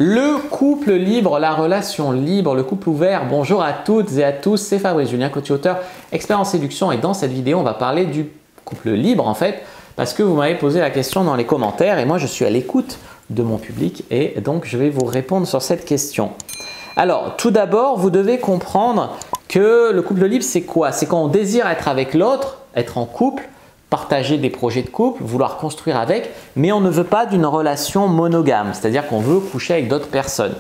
Le couple libre, la relation libre, le couple ouvert. Bonjour à toutes et à tous, c'est Fabrice Julien, coach et auteur, expert en séduction, et dans cette vidéo, on va parler du couple libre en fait, parce que vous m'avez posé la question dans les commentaires et moi je suis à l'écoute de mon public et donc je vais vous répondre sur cette question. Alors tout d'abord, vous devez comprendre que le couple libre c'est quoi? C'est quand on désire être avec l'autre, être en couple, partager des projets de couple, vouloir construire avec, mais on ne veut pas d'une relation monogame, c'est-à-dire qu'on veut coucher avec d'autres personnes.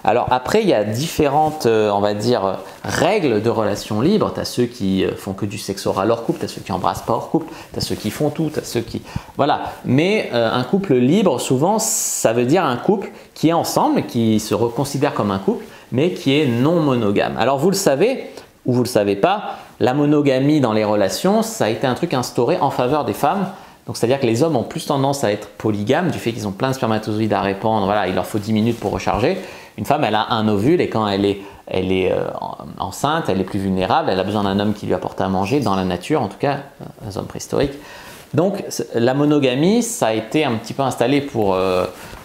Alors après, il y a différentes, on va dire, règles de relations libres. Tu as ceux qui font que du sexe oral hors couple, tu as ceux qui embrassent pas hors couple, tu as ceux qui font tout, tu as ceux qui… Voilà. Mais un couple libre, souvent, ça veut dire un couple qui est ensemble, qui se considère comme un couple, mais qui est non monogame. Alors vous le savez, ou vous ne le savez pas, la monogamie dans les relations, ça a été un truc instauré en faveur des femmes. Donc c'est-à-dire que les hommes ont plus tendance à être polygames du fait qu'ils ont plein de spermatozoïdes à répandre. Voilà, il leur faut 10 minutes pour recharger. Une femme, elle a un ovule et quand elle est enceinte, elle est plus vulnérable. Elle a besoin d'un homme qui lui apporte à manger dans la nature, en tout cas, les hommes préhistoriques. Donc la monogamie, ça a été un petit peu installé pour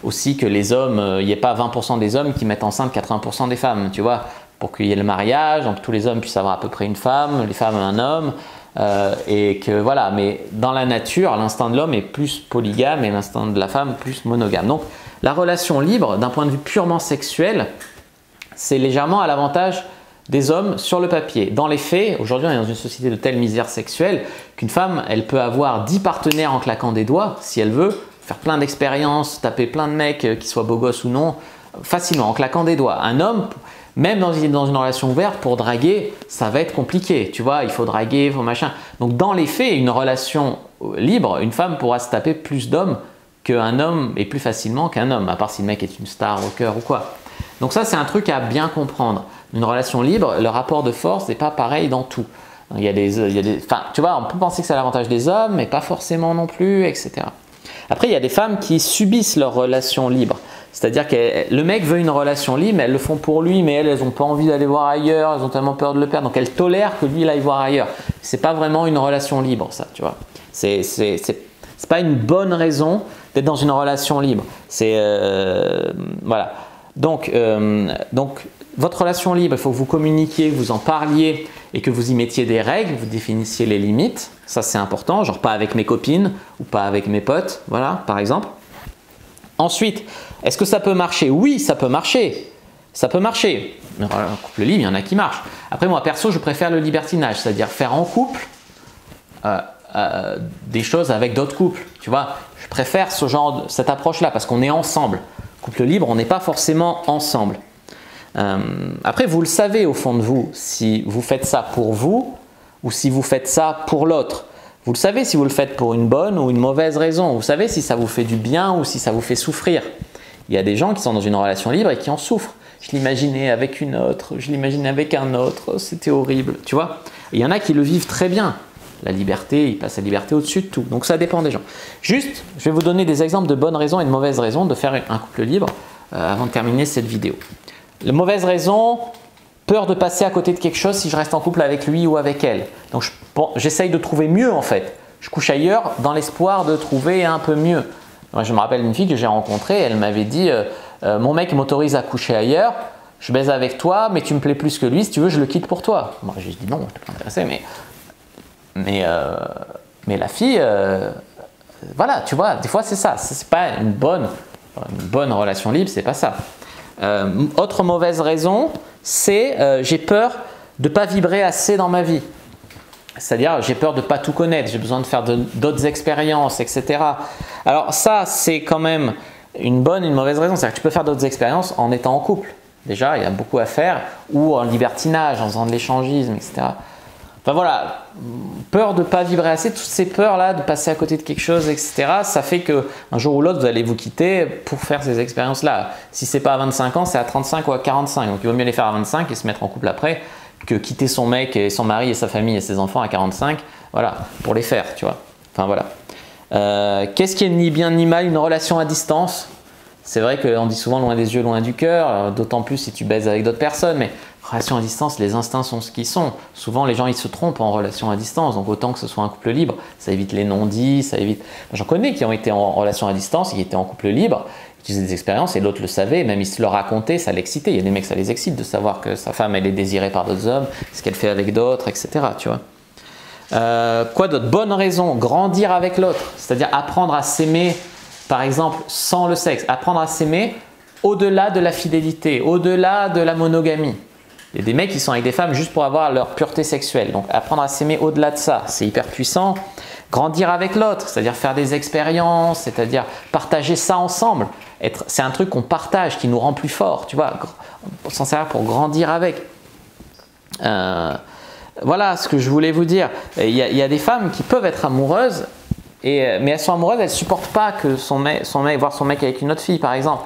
aussi que les hommes, il n'y ait pas 20% des hommes qui mettent enceinte 80% des femmes, tu vois, pour qu'il y ait le mariage, donc tous les hommes puissent avoir à peu près une femme, les femmes un homme. Et que voilà, mais dans la nature, l'instinct de l'homme est plus polygame et l'instinct de la femme plus monogame. Donc la relation libre, d'un point de vue purement sexuel, c'est légèrement à l'avantage des hommes sur le papier. Dans les faits, aujourd'hui on est dans une société de telle misère sexuelle qu'une femme, elle peut avoir 10 partenaires en claquant des doigts, si elle veut, faire plein d'expériences, taper plein de mecs, qui soient beaux gosses ou non, facilement, en claquant des doigts. Un homme… Même dans une relation ouverte, pour draguer, ça va être compliqué. Tu vois, il faut draguer, il faut machin. Donc, dans les faits, une relation libre, une femme pourra se taper plus d'hommes qu'un homme et plus facilement qu'un homme, à part si le mec est une star, rocker ou quoi. Donc ça, c'est un truc à bien comprendre. Une relation libre, le rapport de force n'est pas pareil dans tout. Enfin, tu vois, on peut penser que c'est l'avantage des hommes, mais pas forcément non plus, etc. Après, il y a des femmes qui subissent leur relation libre. C'est-à-dire que le mec veut une relation libre, mais elles le font pour lui, mais elles n'ont pas envie d'aller voir ailleurs, elles ont tellement peur de le perdre, donc elles tolèrent que lui il aille voir ailleurs. C'est pas vraiment une relation libre, ça, tu vois. C'est pas une bonne raison d'être dans une relation libre. Voilà. Donc, votre relation libre, il faut que vous communiquiez, que vous en parliez et que vous y mettiez des règles, vous définissiez les limites. Ça, c'est important, genre pas avec mes copines ou pas avec mes potes, voilà, par exemple. Ensuite, est-ce que ça peut marcher? Oui, ça peut marcher. Ça peut marcher. Un couple libre, il y en a qui marchent. Après, moi, perso, je préfère le libertinage, c'est-à-dire faire en couple des choses avec d'autres couples. Tu vois, je préfère cette approche-là parce qu'on est ensemble. Couple libre, on n'est pas forcément ensemble. Après, vous le savez au fond de vous, si vous faites ça pour vous ou si vous faites ça pour l'autre. Vous le savez si vous le faites pour une bonne ou une mauvaise raison. Vous savez si ça vous fait du bien ou si ça vous fait souffrir. Il y a des gens qui sont dans une relation libre et qui en souffrent. Je l'imaginais avec une autre, je l'imaginais avec un autre, c'était horrible, tu vois. Et il y en a qui le vivent très bien. La liberté, ils passent la liberté au-dessus de tout. Donc ça dépend des gens. Juste, je vais vous donner des exemples de bonnes raisons et de mauvaises raisons de faire un couple libre avant de terminer cette vidéo. La mauvaise raison… Peur de passer à côté de quelque chose si je reste en couple avec lui ou avec elle. Donc j'essaye de trouver mieux en fait. Je couche ailleurs dans l'espoir de trouver un peu mieux. Moi, je me rappelle d'une fille que j'ai rencontrée, elle m'avait dit mon mec m'autorise à coucher ailleurs, je baise avec toi, mais tu me plais plus que lui, si tu veux je le quitte pour toi. Moi j'ai dit non, je n'étais pas intéressé, mais la fille, voilà, tu vois, des fois c'est ça, c'est pas une bonne relation libre, c'est pas ça. Autre mauvaise raison, c'est j'ai peur de ne pas vibrer assez dans ma vie. C'est-à-dire j'ai peur de ne pas tout connaître, j'ai besoin de faire d'autres expériences, etc. Alors ça, c'est quand même une bonne et une mauvaise raison. C'est-à-dire que tu peux faire d'autres expériences en étant en couple. Déjà, il y a beaucoup à faire, ou en libertinage, en faisant de l'échangisme, etc. Enfin voilà, peur de ne pas vibrer assez, toutes ces peurs-là, de passer à côté de quelque chose, etc. Ça fait qu'un jour ou l'autre, vous allez vous quitter pour faire ces expériences-là. Si ce n'est pas à 25 ans, c'est à 35 ou à 45. Donc il vaut mieux les faire à 25 et se mettre en couple après que quitter son mec et son mari et sa famille et ses enfants à 45, voilà, pour les faire, tu vois. Enfin voilà. Qu'est-ce qui est ni bien ni mal, une relation à distance? C'est vrai qu'on dit souvent loin des yeux, loin du cœur, d'autant plus si tu baises avec d'autres personnes, mais relation à distance, les instincts sont ce qu'ils sont. Souvent, les gens ils se trompent en relation à distance, donc autant que ce soit un couple libre, ça évite les non-dits, ça évite… J'en connais qui ont été en relation à distance, qui étaient en couple libre, utiliser des expériences et l'autre le savait, même il se le racontait, ça l'excitait. Il y a des mecs, ça les excite de savoir que sa femme, elle est désirée par d'autres hommes, ce qu'elle fait avec d'autres, etc. Tu vois. Quoi d'autre? Bonne raison, grandir avec l'autre, c'est-à-dire apprendre à s'aimer, par exemple, sans le sexe, apprendre à s'aimer au-delà de la fidélité, au-delà de la monogamie. Il y a des mecs qui sont avec des femmes juste pour avoir leur pureté sexuelle. Donc apprendre à s'aimer au-delà de ça, c'est hyper puissant. Grandir avec l'autre, c'est-à-dire faire des expériences, c'est-à-dire partager ça ensemble. C'est un truc qu'on partage, qui nous rend plus forts, tu vois. On s'en sert pour grandir avec. Voilà ce que je voulais vous dire. Il y a des femmes qui peuvent être amoureuses, mais elles sont amoureuses, elles ne supportent pas que voir son mec avec une autre fille, par exemple.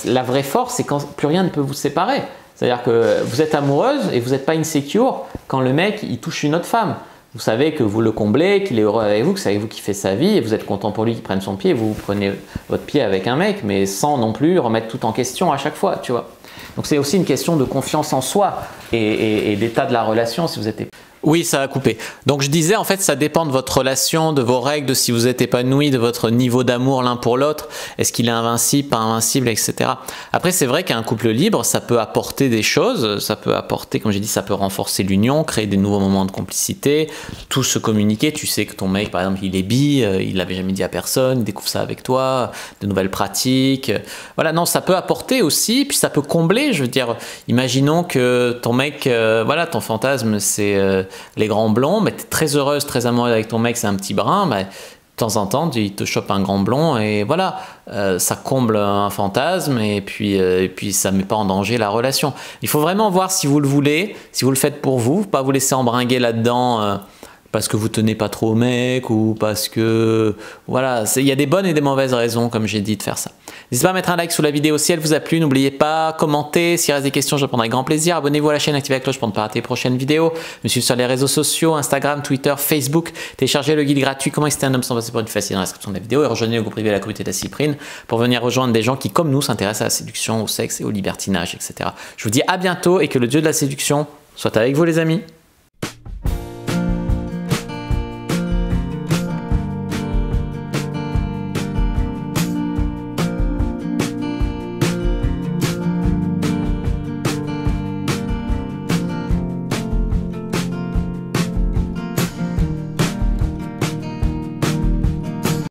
La vraie force, c'est quand plus rien ne peut vous séparer. C'est-à-dire que vous êtes amoureuse et vous n'êtes pas insecure quand le mec il touche une autre femme. Vous savez que vous le comblez, qu'il est heureux avec vous, que c'est avec vous qui fait sa vie et vous êtes content pour lui qu'il prenne son pied et vous prenez votre pied avec un mec, mais sans non plus remettre tout en question à chaque fois, tu vois. Donc c'est aussi une question de confiance en soi et d'état de la relation si vous êtes... Oui, ça a coupé. Donc je disais, en fait, ça dépend de votre relation, de vos règles, de si vous êtes épanoui, de votre niveau d'amour l'un pour l'autre. Est-ce qu'il est invincible, pas invincible, etc. Après, c'est vrai qu'un couple libre, ça peut apporter des choses. Ça peut apporter, comme j'ai dit, ça peut renforcer l'union, créer des nouveaux moments de complicité, tout se communiquer. Tu sais que ton mec, par exemple, il est bi, il l'avait jamais dit à personne, il découvre ça avec toi, de nouvelles pratiques. Voilà, non, ça peut apporter aussi, puis ça peut combler. Je veux dire, imaginons que ton mec, voilà, ton fantasme, c'est... les grands blonds, mais tu es très heureuse, très amoureuse avec ton mec, c'est un petit brun, de temps en temps, il te chope un grand blond et voilà, ça comble un fantasme et puis ça ne met pas en danger la relation. Il faut vraiment voir si vous le voulez, si vous le faites pour vous, pas vous laisser embringuer là-dedans parce que vous tenez pas trop au mec ou parce que... Voilà, il y a des bonnes et des mauvaises raisons, comme j'ai dit, de faire ça. N'hésitez pas à mettre un like sous la vidéo si elle vous a plu. N'oubliez pas, commentez. S'il reste des questions, je répondrai avec grand plaisir. Abonnez-vous à la chaîne, activez la cloche pour ne pas rater les prochaines vidéos. Me suivez sur les réseaux sociaux, Instagram, Twitter, Facebook. Téléchargez le guide gratuit Comment exciter un homme sans passer pour une facile dans la description de la vidéo. Et rejoignez le groupe privé de la communauté de la Cyprine pour venir rejoindre des gens qui, comme nous, s'intéressent à la séduction, au sexe et au libertinage, etc. Je vous dis à bientôt et que le dieu de la séduction soit avec vous, les amis.